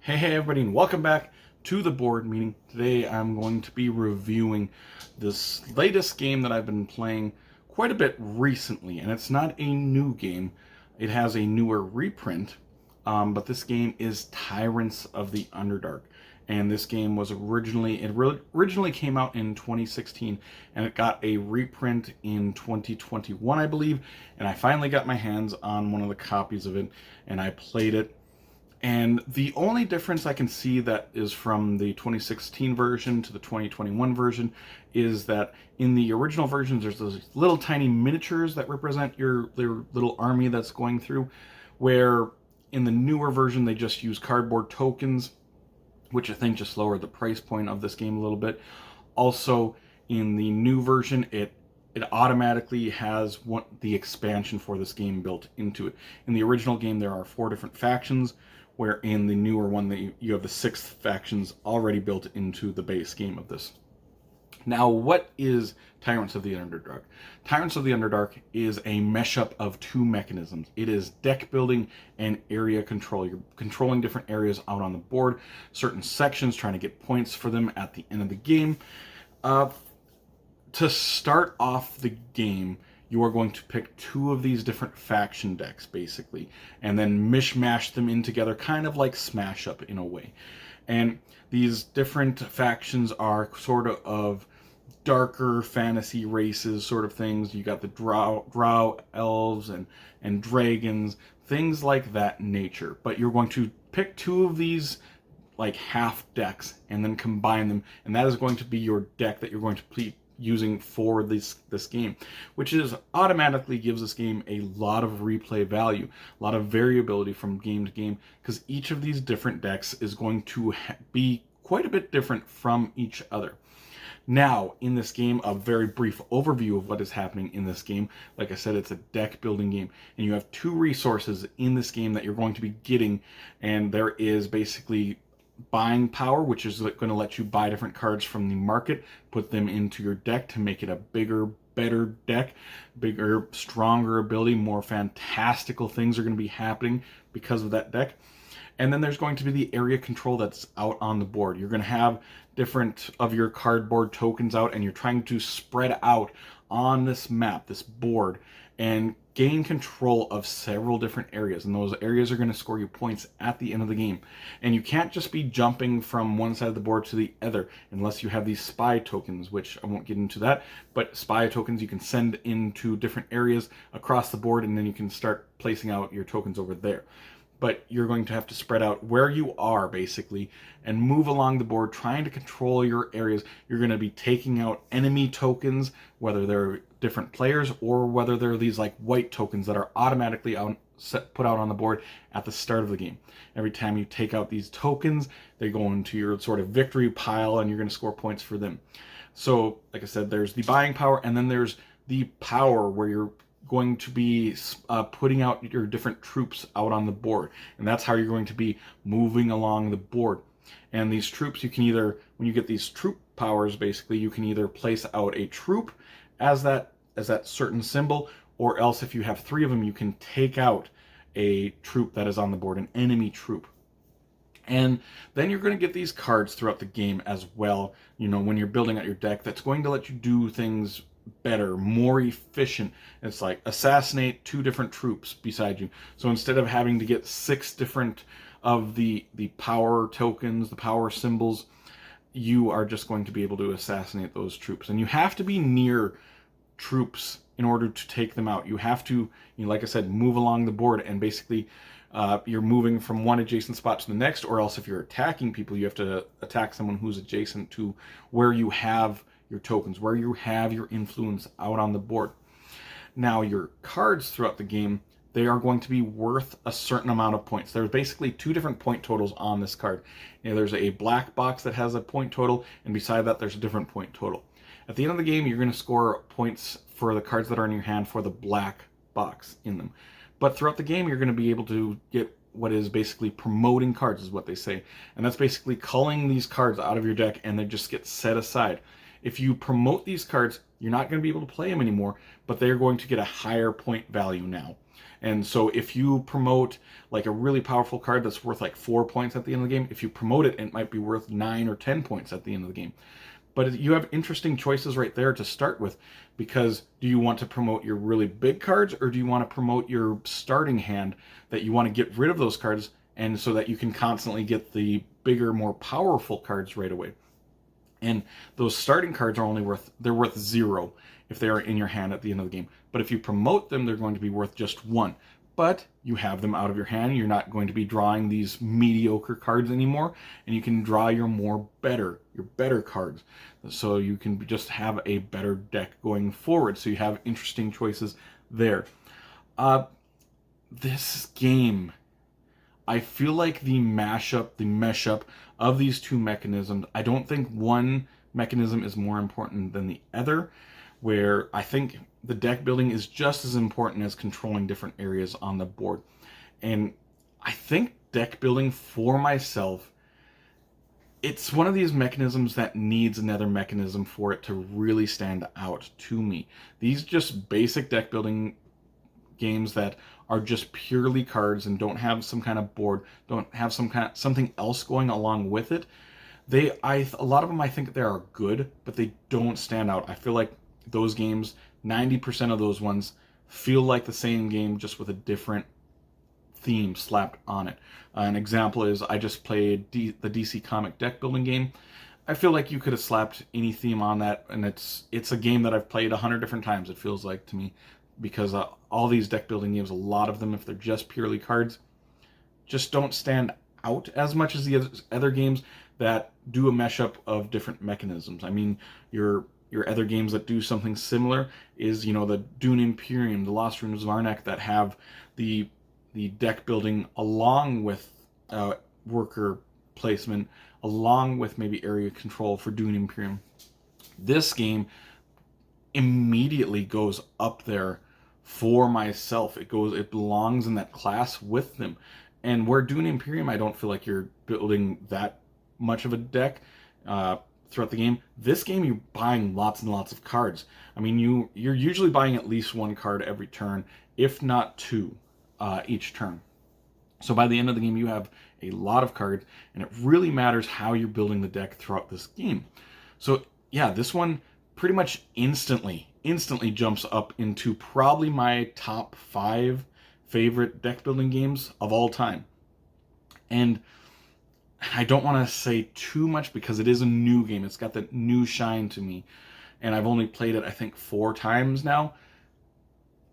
Hey everybody, and welcome back to the board meeting. Today I'm going to be reviewing this latest game that I've been playing quite a bit recently, and it's not a new game. It has a newer reprint, but this game is Tyrants of the Underdark. And this game was originally came out in 2016, and it got a reprint in 2021, I believe. And I finally got my hands on one of the copies of it, and I played it. And the only difference I can see that is from the 2016 version to the 2021 version is that in the original versions, there's those little tiny miniatures that represent your little army that's going through, where in the newer version, they just use cardboard tokens, which I think just lowered the price point of this game a little bit. Also, in the new version, it automatically has the expansion for this game built into it. In the original game, there are 4 different factions, where in the newer one, you have the 6 factions already built into the base game of this. Now, what is Tyrants of the Underdark? Tyrants of the Underdark is a mashup of 2 mechanisms. It is deck building and area control. You're controlling different areas out on the board, certain sections, trying to get points for them at the end of the game. To start off the game, you are going to pick 2 of these different faction decks, basically, and then mishmash them in together, kind of like Smash Up in a way. And these different factions are sort of darker fantasy races, sort of things. You got the drow elves and dragons, things like that nature. But you're going to pick 2 of these like half decks and then combine them, and that is going to be your deck that you're going to play using for this game, which is automatically gives this game a lot of replay value, a lot of variability from game to game, because each of these different decks is going to be quite a bit different from each other. Now, in this game, a very brief overview of what is happening in this game. Like I said, it's a deck building game, and you have 2 resources in this game that you're going to be getting, and there is basically buying power, which is going to let you buy different cards from the market, put them into your deck to make it a bigger, better deck, bigger, stronger ability, more fantastical things are going to be happening because of that deck. And then there's going to be the area control that's out on the board. You're going to have different of your cardboard tokens out, and you're trying to spread out on this map, this board, and gain control of several different areas. And those areas are going to score you points at the end of the game. And you can't just be jumping from one side of the board to the other unless you have these spy tokens, which I won't get into that. But spy tokens you can send into different areas across the board, and then you can start placing out your tokens over there. But you're going to have to spread out where you are, basically, and move along the board, trying to control your areas. You're going to be taking out enemy tokens, whether they're different players or whether they're these like white tokens that are automatically put out on the board at the start of the game. Every time you take out these tokens, they go into your sort of victory pile, and you're going to score points for them. So, like I said, there's the buying power, and then there's the power where you're going to be putting out your different troops out on the board, and that's how you're going to be moving along the board. And these troops, you can either, when you get these troop powers, basically, you can either place out a troop as that certain symbol, or else if you have 3 of them, you can take out a troop that is on the board, an enemy troop. And then you're going to get these cards throughout the game as well, you know, when you're building out your deck, that's going to let you do things better, more efficient. It's like assassinate 2 different troops beside you. So instead of having to get 6 different of the power tokens, the power symbols, you are just going to be able to assassinate those troops. And you have to be near troops in order to take them out. You have to, like I said, move along the board, and basically you're moving from one adjacent spot to the next, or else if you're attacking people, you have to attack someone who's adjacent to where you have your tokens, where you have your influence out on the board. Now, your cards throughout the game, they are going to be worth a certain amount of points. There's basically 2 different point totals on this card. There's a black box that has a point total, and beside that, there's a different point total. At the end of the game, you're going to score points for the cards that are in your hand for the black box in them. But throughout the game, you're going to be able to get what is basically promoting cards, is what they say. And that's basically culling these cards out of your deck, and they just get set aside. If you promote these cards, you're not going to be able to play them anymore, but they're going to get a higher point value now. And so if you promote like a really powerful card that's worth like 4 points at the end of the game, if you promote it, it might be worth 9 or 10 points at the end of the game. But you have interesting choices right there to start with, because do you want to promote your really big cards, or do you want to promote your starting hand that you want to get rid of those cards, and so that you can constantly get the bigger, more powerful cards right away? And those starting cards are only worth 0 if they are in your hand at the end of the game. But if you promote them, they're going to be worth just 1. But you have them out of your hand. You're not going to be drawing these mediocre cards anymore, and you can draw your better cards. So you can just have a better deck going forward. So you have interesting choices there. This game, I feel like the mesh up of these two mechanisms, I don't think one mechanism is more important than the other, where I think the deck building is just as important as controlling different areas on the board. And I think deck building for myself, it's one of these mechanisms that needs another mechanism for it to really stand out to me. These just basic deck building games that are just purely cards and don't have some kind of board, don't have something else going along with it. A lot of them, I think they are good, but they don't stand out. I feel like those games, 90% of those ones feel like the same game, just with a different theme slapped on it. An example is I just played the DC comic deck building game. I feel like you could have slapped any theme on that, and it's a game that I've played 100 different times, it feels like to me, because all these deck building games, a lot of them, if they're just purely cards, just don't stand out as much as the other games that do a mesh up of different mechanisms. I mean, your other games that do something similar is, the Dune Imperium, the Lost Ruins of Arnak, that have the deck building along with worker placement, along with maybe area control for Dune Imperium. This game immediately goes up there for myself. It belongs in that class with them. And where Dune Imperium, I don't feel like you're building that much of a deck throughout the game. This game, you're buying lots and lots of cards. I mean, you're usually buying at least 1 card every turn, if not 2 each turn. So by the end of the game, you have a lot of cards, and it really matters how you're building the deck throughout this game. So yeah, this one pretty much instantly jumps up into probably my top 5 favorite deck building games of all time. And I don't want to say too much because it is a new game. It's got that new shine to me. And I've only played it, I think, 4 times now.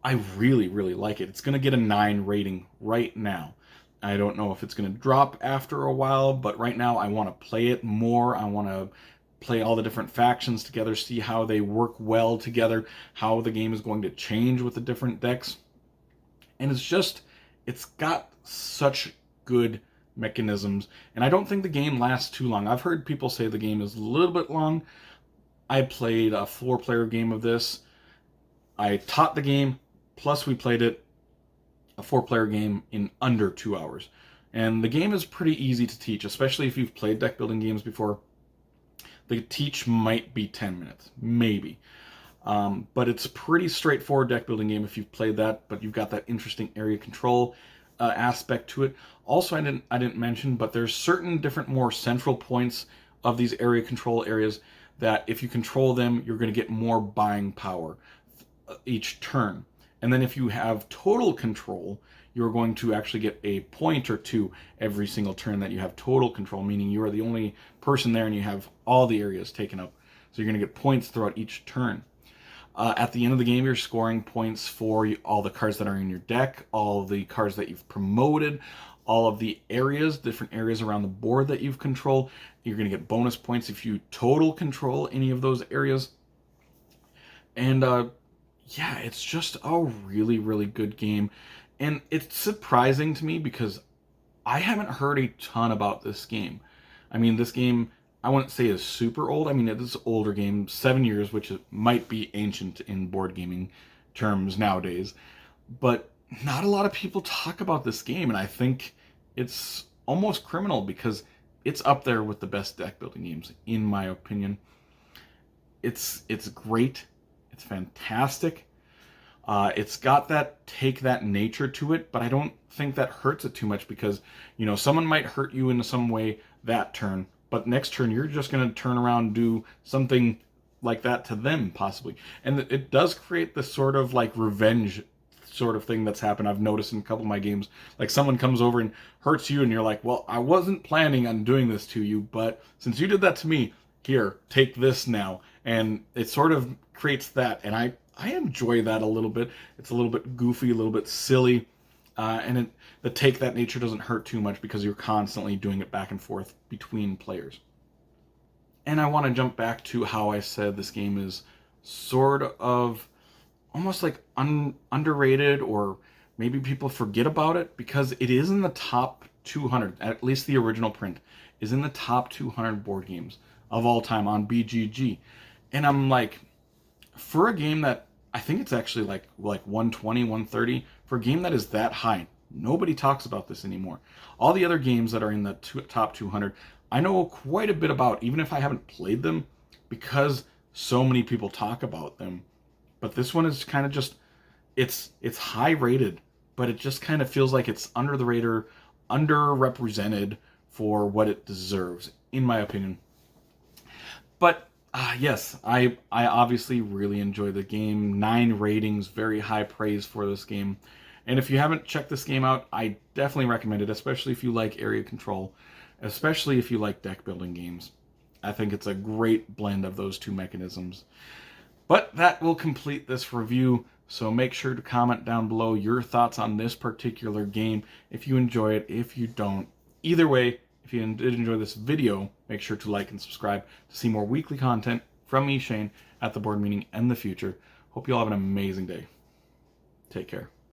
I really, really like it. It's going to get a 9 rating right now. I don't know if it's going to drop after a while, but right now I want to play it more. I want to play all the different factions together, see how they work well together, how the game is going to change with the different decks. And it's got such good mechanisms, and I don't think the game lasts too long. I've heard people say the game is a little bit long. I played a 4-player game of this. I taught the game, plus we played it, a 4-player game, in under 2 hours. And the game is pretty easy to teach, especially if you've played deck building games before. The teach might be 10 minutes, maybe. But it's a pretty straightforward deck building game if you've played that, but you've got that interesting area control aspect to it. Also, I didn't mention, but there's certain different more central points of these area control areas that if you control them, you're going to get more buying power each turn. And then if you have total control, you're going to actually get a point or 2 every single turn that you have total control, meaning you are the only person there and you have all the areas taken up. So you're going to get points throughout each turn. At the end of the game, you're scoring points for all the cards that are in your deck, all the cards that you've promoted, all of the areas, different areas around the board that you've controlled. You're going to get bonus points if you total control any of those areas. And yeah, it's just a really, really good game. And it's surprising to me because I haven't heard a ton about this game. I mean, this game, I wouldn't say is super old. I mean, it is an older game, 7 years, which might be ancient in board gaming terms nowadays. But not a lot of people talk about this game, and I think it's almost criminal because it's up there with the best deck building games, in my opinion. it's great. It's fantastic. It's got that nature to it, but I don't think that hurts it too much because, someone might hurt you in some way that turn, but next turn you're just going to turn around and do something like that to them possibly. And it does create this sort of like revenge sort of thing that's happened. I've noticed in a couple of my games, like someone comes over and hurts you and you're like, well, I wasn't planning on doing this to you, but since you did that to me, here, take this now. And it sort of creates that. And I enjoy that a little bit. It's a little bit goofy, a little bit silly. And the take that nature doesn't hurt too much because you're constantly doing it back and forth between players. And I want to jump back to how I said this game is sort of almost like underrated, or maybe people forget about it because it is in the top 200, at least the original print is in the top 200 board games of all time on BGG. And I'm like, for a game that I think it's actually like 120, 130, for a game that is that high, nobody talks about this anymore. All the other games that are in the top 200, I know quite a bit about, even if I haven't played them, because so many people talk about them. But this one is kind of just, it's high rated, but it just kind of feels like it's under the radar, underrepresented for what it deserves, in my opinion. But yes, I obviously really enjoy the game. 9 ratings, very high praise for this game. And if you haven't checked this game out, I definitely recommend it, especially if you like area control, especially if you like deck building games. I think it's a great blend of those two mechanisms. But that will complete this review, so make sure to comment down below your thoughts on this particular game, if you enjoy it, if you don't. Either way, if you did enjoy this video, make sure to like and subscribe to see more weekly content from me, Shane, at the board meeting and the future. Hope you all have an amazing day. Take care.